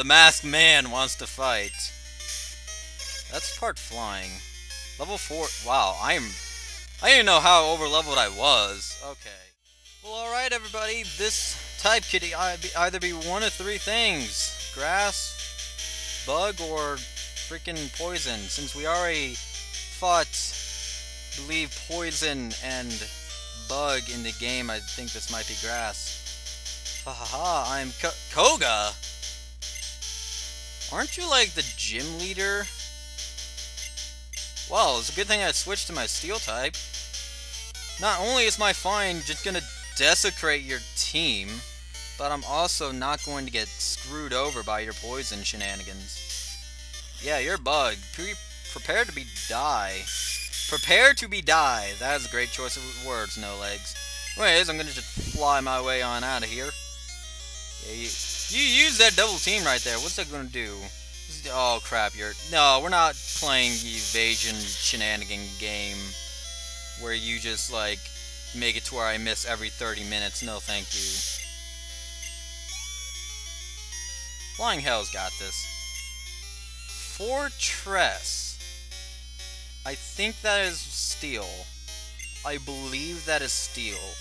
The masked man wants to fight. That's part flying. Level 4. Wow, I didn't know how over leveled I was. Okay. Well, alright, everybody. This type could either be one of three things: grass, bug, or freaking poison. Since we already fought, I believe, poison and bug in the game, I think this might be grass. Haha, I'm Koga! Aren't you like the gym leader? Well, it's a good thing I switched to my steel type. Not only is my find just gonna desecrate your team, but I'm also not going to get screwed over by your poison shenanigans. Yeah, you're bug. Prepare to be die. Prepare to be die. That is a great choice of words, no legs. Anyways, I'm gonna just fly my way on out of here. Yeah, you use that double team right there. What's that gonna do? Oh crap, no, we're not playing the evasion shenanigan game where you just like make it to where I miss every 30 minutes. No thank you. Flying Hell's got this. Fortress. I think that is steel. I believe that is steel.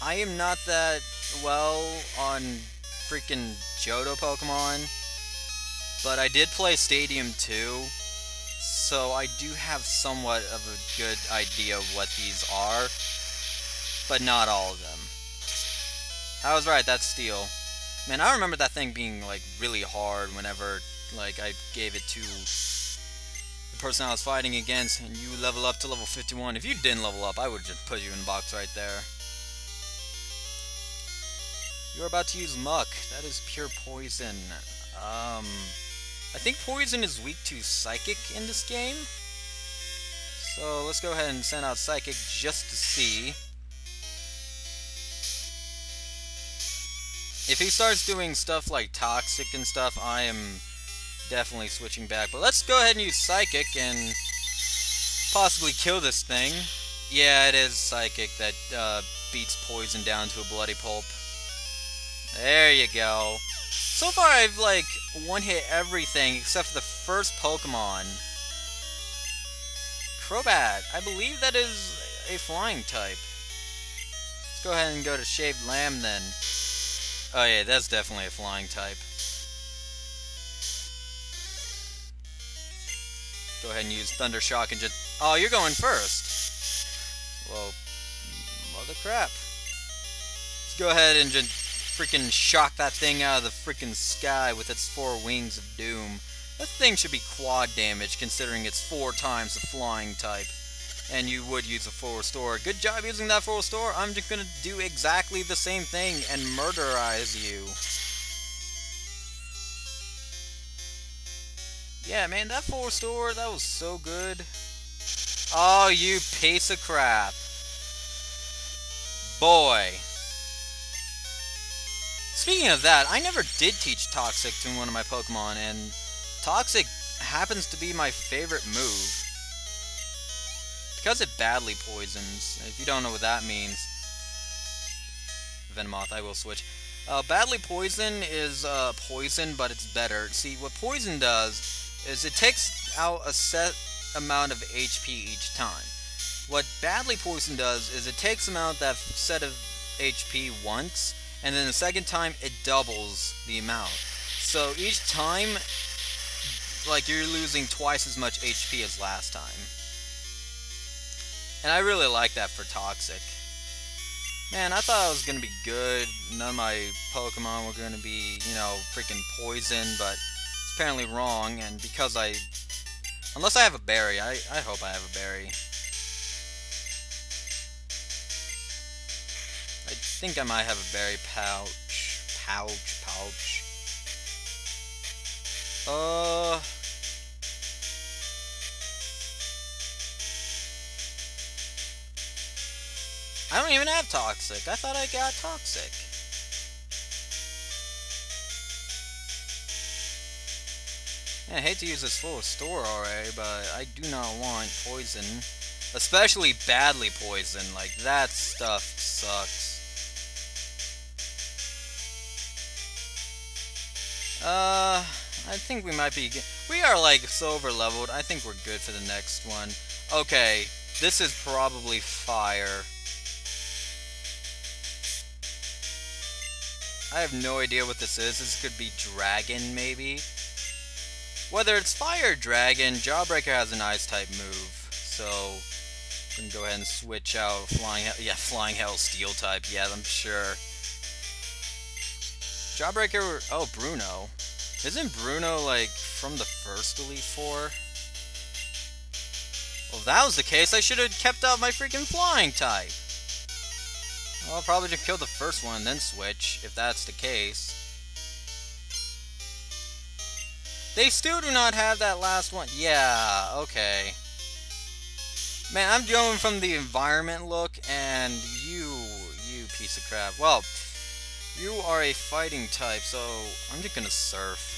I am not that well on freaking Johto Pokemon, but I did play Stadium 2, so I do have somewhat of a good idea of what these are, but not all of them. I was right, that's steel. Man, I remember that thing being like really hard whenever like I gave it to the person I was fighting against, and you level up to level 51. If you didn't level up, I would just put you in the box right there. You're about to use Muck. That is pure poison. I think poison is weak to Psychic in this game. So let's go ahead and send out Psychic just to see. If he starts doing stuff like Toxic and stuff, I am definitely switching back. But let's go ahead and use Psychic and possibly kill this thing. Yeah, it is Psychic that beats poison down to a bloody pulp. There you go. So far I've like one-hit everything except for the first Pokemon. Crobat. I believe that is a flying type. Let's go ahead and go to Shaved Lamb then. Oh yeah, that's definitely a flying type. Go ahead and use Thunder Shock and just... Oh, you're going first. Well, mother crap. Let's go ahead and just freaking shock that thing out of the freaking sky with its 4 wings of doom. That thing should be quad damage considering it's 4 times the flying type. And you would use a full restore. Good job using that full restore. I'm just gonna do exactly the same thing and murderize you. Yeah, man, that full restore, that was so good. Oh, you piece of crap. Boy. Speaking of that, I never did teach Toxic to one of my Pokemon, and Toxic happens to be my favorite move. Because it badly poisons, if you don't know what that means. Venomoth, I will switch. Badly poison is poison, but it's better. See, what poison does is it takes out a set amount of HP each time. What badly poison does is it takes out that set of HP once, and then the second time it doubles the amount. So each time, like, you're losing twice as much HP as last time. And I really like that for Toxic. Man, I thought I was gonna be good. None of my Pokemon were gonna be, you know, freaking poison, but it's apparently wrong. And because unless I have a berry, I hope I have a berry. I think I might have a berry pouch. I don't even have Toxic. I thought I got Toxic. Man, I hate to use this full store already, but I do not want poison. Especially badly poison. Like, that stuff sucks. I think we might be... We are, like, so over-leveled. I think we're good for the next one. Okay, this is probably fire. I have no idea what this is. This could be dragon, maybe? Whether it's fire or dragon, Jawbreaker has an ice-type move. So, we can go ahead and switch out Flying Hell. Yeah, Flying Hell Steel-type. Yeah, I'm sure. Jawbreaker... Oh, Bruno. Isn't Bruno, like, from the first Elite Four? Well, if that was the case, I should have kept out my freaking flying type. Well, I'll probably just kill the first one and then switch, if that's the case. They still do not have that last one. Yeah, okay. Man, I'm going from the environment look, and you piece of crap. Well, you are a fighting type, so I'm just gonna surf.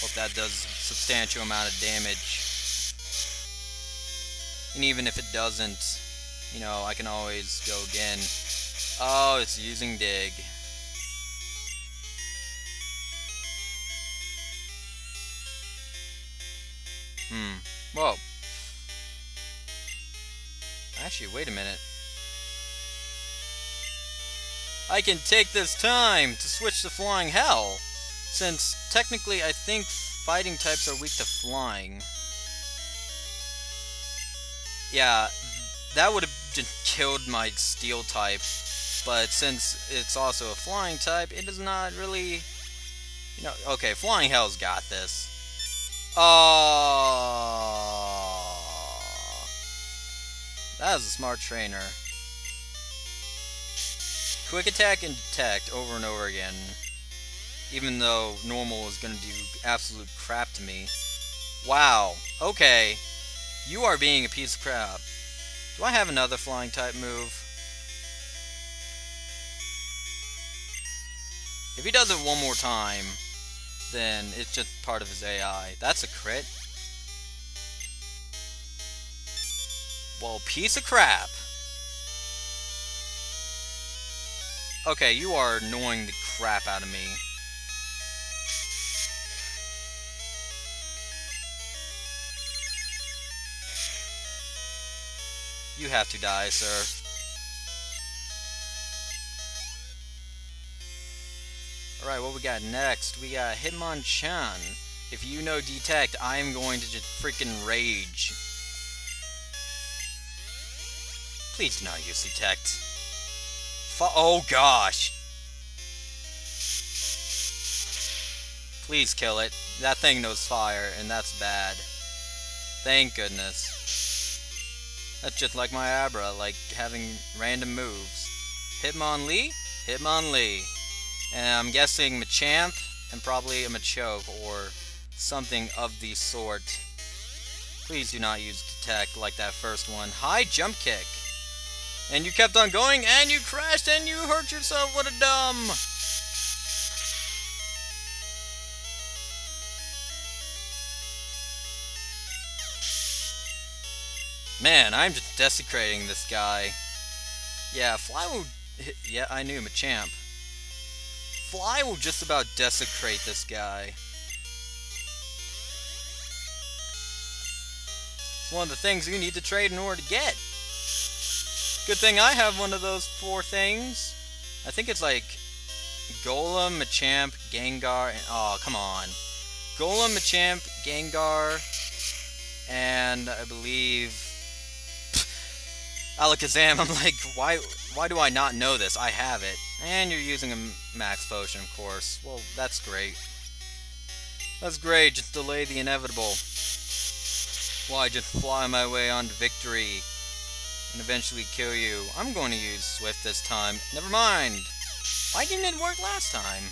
Hope that does a substantial amount of damage. And even if it doesn't, you know, I can always go again. Oh, it's using dig. Whoa. Actually, wait a minute. I can take this time to switch to Flying Hell, since technically I think fighting types are weak to flying. Yeah, that would have just killed my steel type, but since it's also a flying type, it is not really... You know, okay, Flying Hell's got this. Oh, that was a smart trainer. Quick attack and detect over and over again. Even though normal is gonna do absolute crap to me. Wow, okay. You are being a piece of crap. Do I have another flying type move? If he does it one more time, then it's just part of his AI. That's a crit. Well, piece of crap. Okay, you are annoying the crap out of me. You have to die, sir. Alright, what we got next? We got Hitmonchan. If you know Detect, I am going to just freaking rage. Please do not use Detect. Oh gosh! Please kill it. That thing knows fire, and that's bad. Thank goodness. That's just like my Abra, like having random moves. Hitmonlee? Hitmonlee. And I'm guessing Machamp, and probably a Machoke, or something of the sort. Please do not use Detect like that first one. High jump kick! And you kept on going, and you crashed, and you hurt yourself. What a dumb! Man, I'm just desecrating this guy. Yeah, Fly will... Yeah, I knew, Machamp. Fly will just about desecrate this guy. It's one of the things you need to trade in order to get. Good thing I have one of those 4 things. I think it's like Golem, Machamp, Gengar, and... Oh, come on. Golem, Machamp, Gengar, and I believe... Alakazam. I'm like, why do I not know this? I have it. And you're using a max potion, of course. Well, that's great. That's great. Just delay the inevitable. Why just fly my way on to victory and eventually kill you? I'm going to use Swift this time. Never mind. Why didn't it work last time?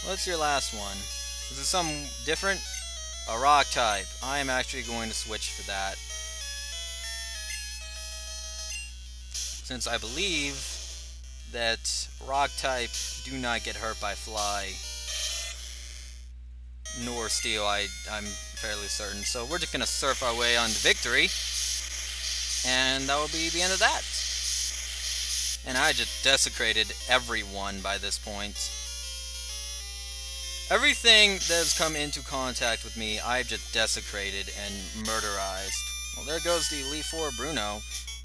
What's your last one? Is it something different? A rock type. I am actually going to switch for that. Since I believe that rock type do not get hurt by fly. Nor steel, I'm fairly certain. So we're just going to surf our way on to victory. And that will be the end of that. And I just desecrated everyone by this point. Everything that has come into contact with me, I've just desecrated and murderized. Well, there goes the Elite Four Bruno.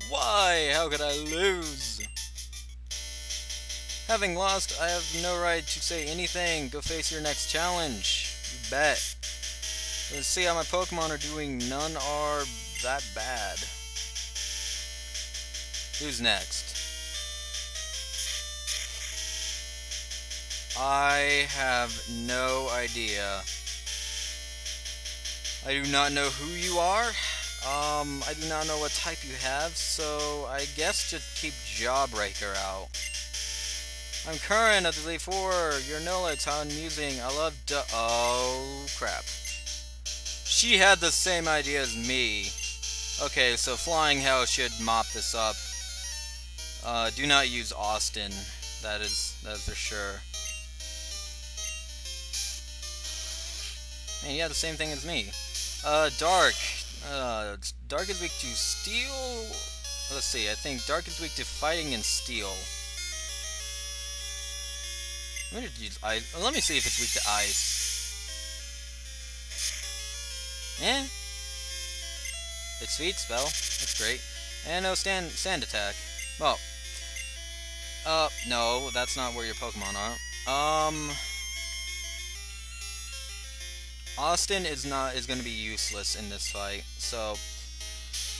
Why? How could I lose? Having lost, I have no right to say anything. Go face your next challenge. You bet. Let's see how my Pokemon are doing. None are that bad. Who's next? I have no idea. I do not know who you are. I do not know what type you have, so I guess just keep Jawbreaker out. I'm Curran of the Elite Four. You're Nolix. How amusing. I love oh, crap. She had the same idea as me. Okay, so Flying Hell should mop this up. Do not use Austin. That is for sure. And yeah, the same thing as me. Dark. Dark is weak to Steel. Let's see, I think Dark is weak to Fighting and Steel. Let me see if it's weak to Ice. Eh? It's Sweet Spell. That's great. And no Sand Attack. Well. No, that's not where your Pokemon are. Austin is going to be useless in this fight, so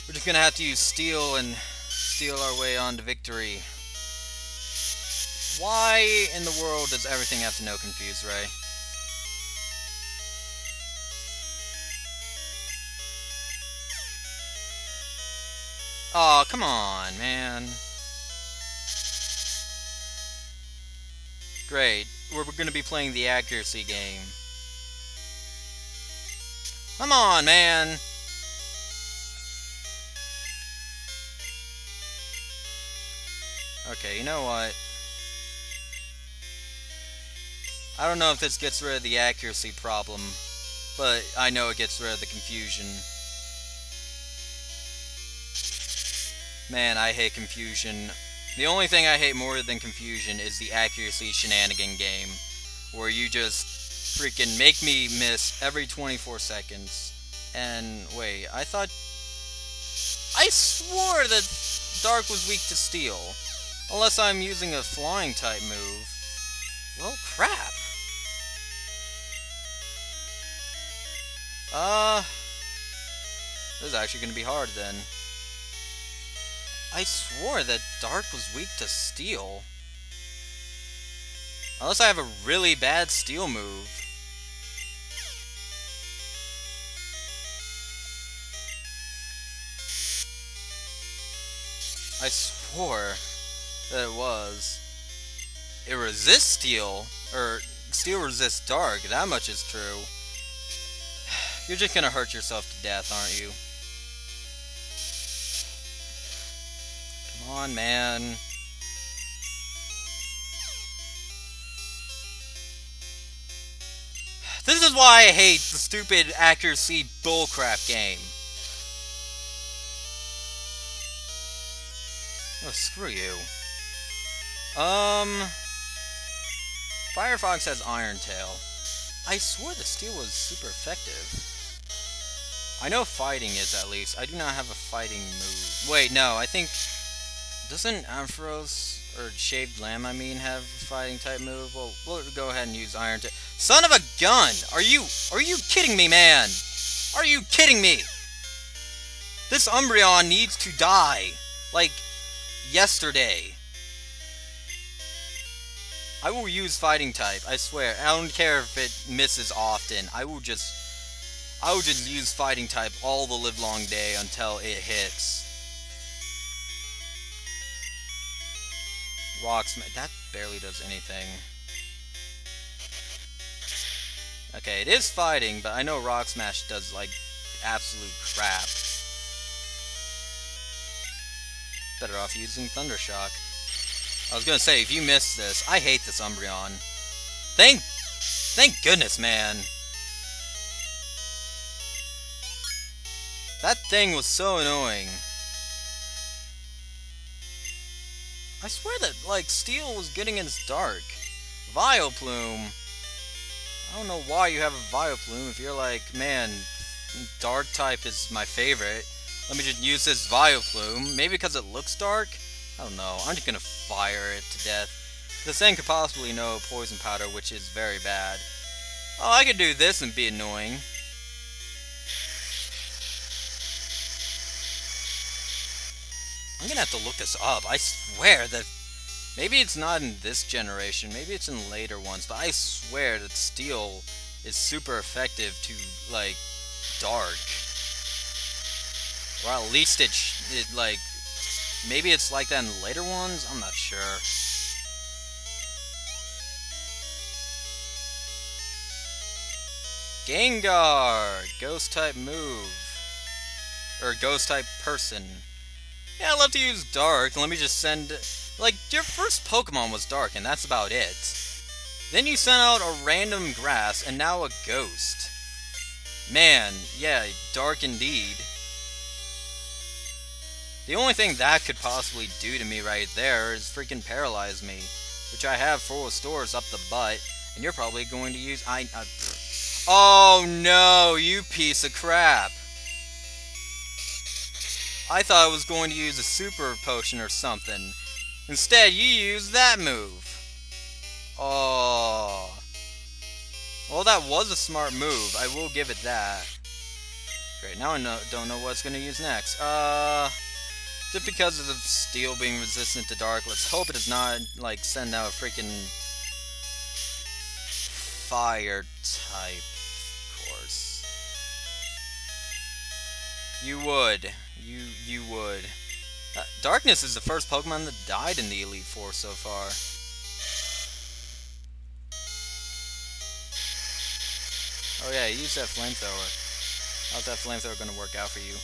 we're just gonna have to use Steel and steal our way on to victory. Why in the world does everything have to know Confuse Ray? Aw, come on, man. Great, we're gonna be playing the accuracy game. Come on, man! Okay, you know what? I don't know if this gets rid of the accuracy problem, but I know it gets rid of the confusion. Man, I hate confusion. The only thing I hate more than confusion is the accuracy shenanigan game, where you just freaking make me miss every 24 seconds. And wait, I swore that Dark was weak to Steel. Unless I'm using a flying type move. Well, crap. This is actually going to be hard then. I swore that Dark was weak to Steel. Unless I have a really bad Steel move. I swore that it was. It resists Steel, or Steel resists Dark, that much is true. You're just gonna hurt yourself to death, aren't you? Come on, man. This is why I hate the stupid accuracy bullcrap game. Oh, screw you. Firefox has Iron Tail. I swore the Steel was super effective. I know Fighting is, at least. I do not have a Fighting move. Wait, no, I think... Doesn't Ampharos, or Shaved Lamb, I mean, have a Fighting type move? Well, we'll go ahead and use Iron Tail. Son of a gun! Are you kidding me, man? Are you kidding me? This Umbreon needs to die. Like, yesterday. I will use Fighting type, I swear. I don't care if it misses often. I will just use Fighting type all the livelong day until it hits. Rock Smash, that barely does anything. Okay, it is Fighting, but I know Rock Smash does, like, absolute crap. Better off using Thunder Shock. I was gonna say, if you miss this, I hate this Umbreon. Thank goodness, man. That thing was so annoying. I swear that, like, Steel was good against Dark. Vileplume. I don't know why you have a Vileplume if you're like, man, dark type is my favorite. Let me just use this Vileplume. Maybe because it looks dark? I don't know. I'm just gonna fire it to death. This thing could possibly know Poison Powder, which is very bad. Oh, I could do this and be annoying. I'm gonna have to look this up. I swear that maybe it's not in this generation, maybe it's in later ones, but I swear that Steel is super effective to, like, dark. Or at least it like, maybe it's like that in later ones? I'm not sure. Gengar! Ghost type move. Or ghost type person. Yeah, I love to use dark. Let me just send... Like, your first Pokemon was dark, and that's about it. Then you sent out a random grass, and now a ghost. Man, yeah, dark indeed. The only thing that could possibly do to me right there is freaking paralyze me. Which I have full of stores up the butt, and you're probably going to use... Oh no, you piece of crap. I thought I was going to use a super potion or something. Instead, you used that move. Oh. Well, that was a smart move. I will give it that. Great, now I don't know what it's going to use next. Just because of the steel being resistant to dark, let's hope it does not, like, send out a freaking fire type. Of course. You would. You would. Darkness is the first Pokemon that died in the Elite Four so far. Oh yeah, use that flamethrower. How's that flamethrower gonna work out for you?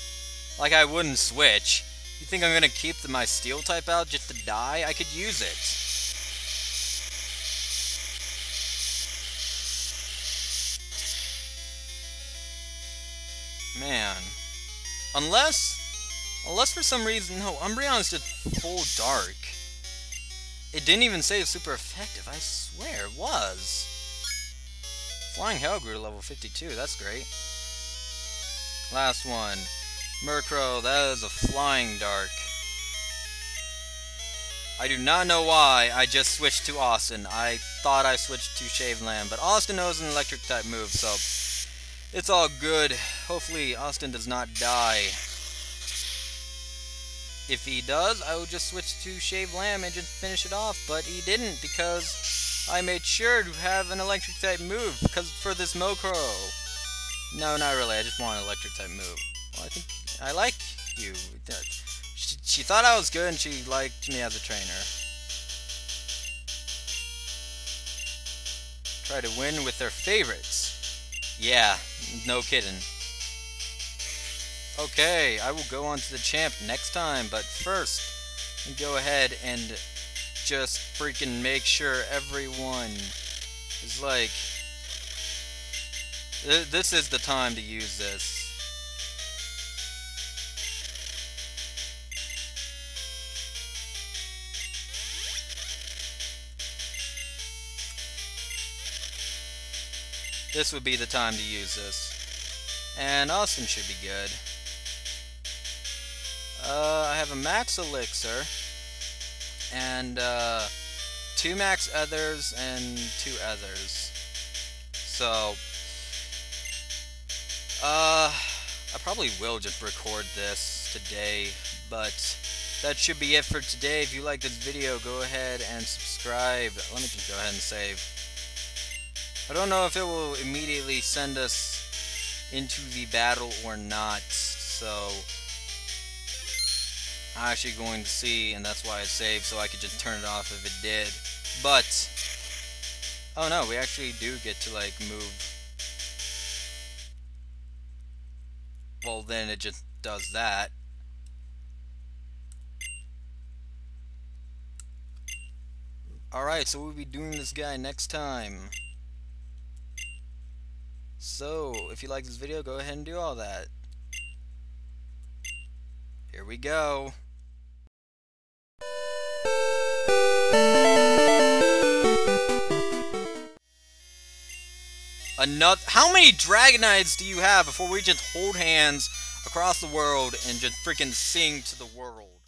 Like I wouldn't switch. You think I'm gonna keep my steel type out just to die? I could use it. Man. Unless for some reason, no, Umbreon's just full dark. It didn't even say it was super effective, I swear it was. Flying Hell grew to level 52, that's great. Last one. Murkrow, that is a flying dark. I do not know why I just switched to Austin. I thought I switched to Shaveland, but Austin knows an electric type move, so it's all good. Hopefully Austin does not die. If he does, I will just switch to Shaveland and just finish it off, but he didn't because I made sure to have an electric type move because for this Mokro. No, not really. I just want an electric type move. Well, I think I like you. She thought I was good and she liked me as a trainer. Try to win with their favorites. Yeah, no kidding. Okay, I will go on to the champ next time, but first, go ahead and just freaking make sure everyone is like... This is the time to use this. This would be the time to use this. And Austin should be good. I have a max elixir, and 2 max ethers and 2 ethers. So, I probably will just record this today, but that should be it for today. If you like this video, go ahead and subscribe. Let me just go ahead and save. I don't know if it will immediately send us into the battle or not, so I'm actually going to see, and that's why I saved, so I could just turn it off if it did. But, oh no, we actually do get to, like, move. Well, then it just does that. Alright, so we'll be doing this guy next time. So, if you like this video, go ahead and do all that. Here we go. How many Dragonites do you have before we just hold hands across the world and just freaking sing to the world?